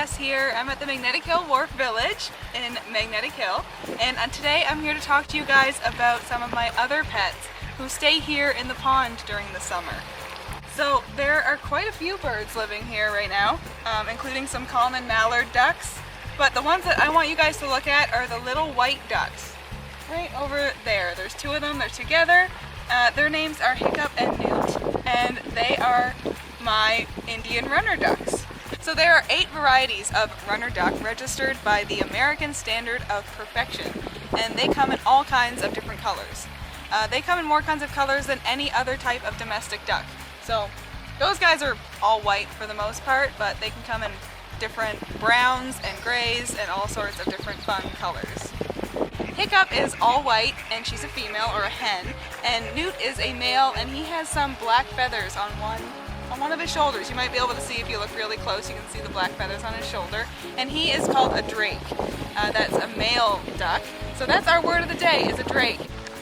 Jess here. I'm at the Magnetic Hill Wharf Village in Magnetic Hill, and today I'm here to talk to you guys about some of my other pets who stay here in the pond during the summer. So there are quite a few birds living here right now, including some common mallard ducks, but the ones that I want you guys to look at are the little white ducks. Right over there. There's two of them, they're together. Their names are Hiccup and Newt, and they are my Indian runner ducks. So there are 8 varieties of runner duck registered by the American Standard of Perfection, and they come in all kinds of different colors. They come in more kinds of colors than any other type of domestic duck. So those guys are all white for the most part, but they can come in different browns and grays and all sorts of different fun colors. Hiccup is all white, and she's a female or a hen, and Newt is a male, and he has some black feathers on one of his shoulders. You might be able to see if you look really close, you can see the black feathers on his shoulder, and he is called a drake. That's a male duck. So that's our word of the day, is a drake.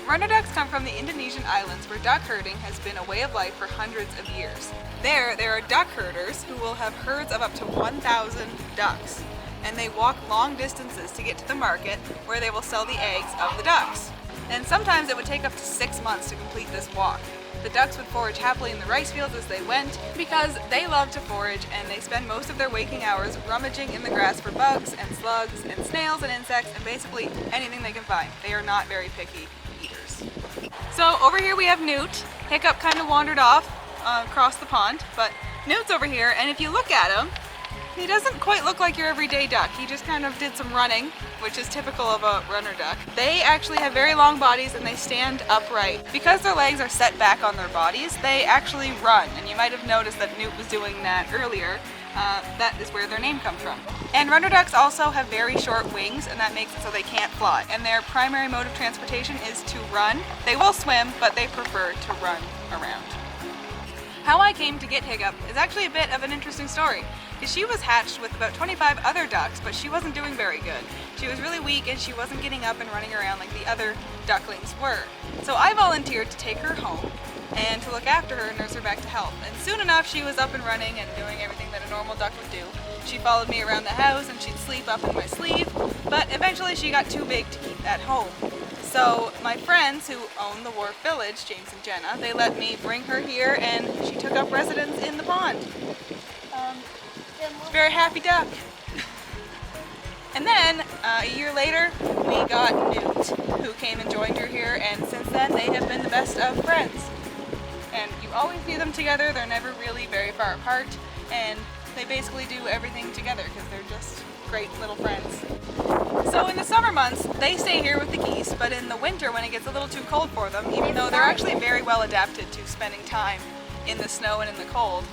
Runner ducks come from the Indonesian islands where duck herding has been a way of life for hundreds of years. There are duck herders who will have herds of up to 1,000 ducks, and they walk long distances to get to the market where they will sell the eggs of the ducks. And sometimes it would take up to 6 months to complete this walk. The ducks would forage happily in the rice fields as they went because they love to forage, and they spend most of their waking hours rummaging in the grass for bugs and slugs and snails and insects and basically anything they can find. They are not very picky eaters. So over here we have Newt. Hiccup kind of wandered off across the pond, but Newt's over here, and if you look at him, he doesn't quite look like your everyday duck. He just kind of did some running, which is typical of a runner duck. They actually have very long bodies and they stand upright. Because their legs are set back on their bodies, they actually run. And you might have noticed that Newt was doing that earlier. That is where their name comes from. And runner ducks also have very short wings, and that makes it so they can't fly. And their primary mode of transportation is to run. They will swim, but they prefer to run around. How I came to get Hiccup is actually a bit of an interesting story. She was hatched with about 25 other ducks, but she wasn't doing very good. She was really weak and she wasn't getting up and running around like the other ducklings were. So I volunteered to take her home and to look after her and nurse her back to health. And soon enough she was up and running and doing everything that a normal duck would do. She followed me around the house and she'd sleep up in my sleeve, but eventually she got too big to keep at home. So my friends who own the Wharf Village, James and Jenna, they let me bring her here, and she took up residence in the pond. Very happy duck. And then a year later we got Newt, who came and joined her here, and since then they have been the best of friends. And you always see them together, they're never really very far apart, and they basically do everything together because they're just great little friends. So in the summer months they stay here with the geese, but in the winter when it gets a little too cold for them, even though they're actually very well adapted to spending time in the snow and in the cold,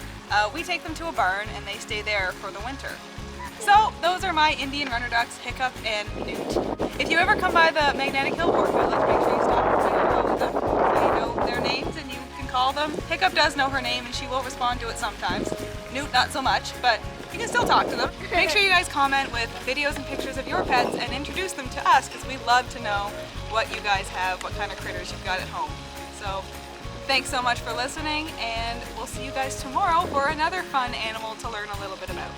we take them to a barn and they stay there for the winter. So those are my Indian runner ducks, Hiccup and Newt. If you ever come by the Magnetic Hill Wharf Village, make sure you stop and say hello to them. So you know their names and you can call them. Hiccup does know her name and she will respond to it sometimes. Newt not so much, but you can still talk to them. Make sure you guys comment with videos and pictures of your pets and introduce them to us, because we love to know what you guys have, what kind of critters you've got at home. So thanks so much for listening, and we'll see you guys tomorrow for another fun animal to learn a little bit about.